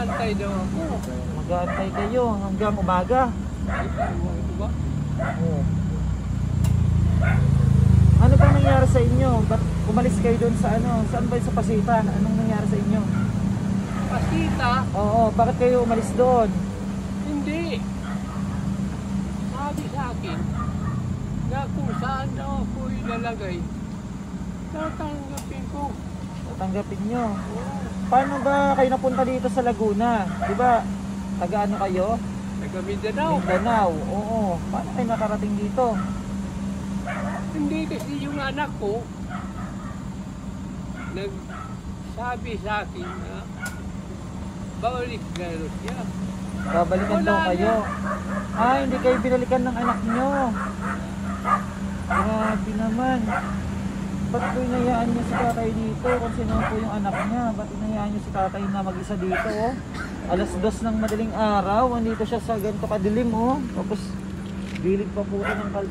mag-aantay daw ako. Mag-aantay kayo hanggang umaga. Ay, ito ba? Oo. Ano bang nangyari sa inyo? Ba't umalis kayo doon sa ano? Saan ba sa Pasitan? Anong nangyari sa inyo? Pasita? Oo, bakit kayo umalis doon? Hindi. Sabi sa akin na kung saan daw ako ilalagay, tatanggapin ko. Tatanggapin nyo. Oo. Paano ba kayo napunta dito sa Laguna? Di ba? Taga ano kayo? Taga Mindanao. Mindanao. Oo. Paano kayo nakarating dito? Hindi kasi yung anak ko nagsabi sa akin na balik gano'n siya. Babalikan Wala daw na. kayo. Ah, hindi kayo binalikan ng anak nyo. Grabe naman. Ba't po inayaan nyo si tatay dito? Kung sino po yung anak niya, ba't inayaan nyo si tatay na mag-isa dito? Oh? Alas 2 ng madaling araw, andito siya sa ganito kadilim. Oh. Tapos, gilid pa po ito ng kalsada.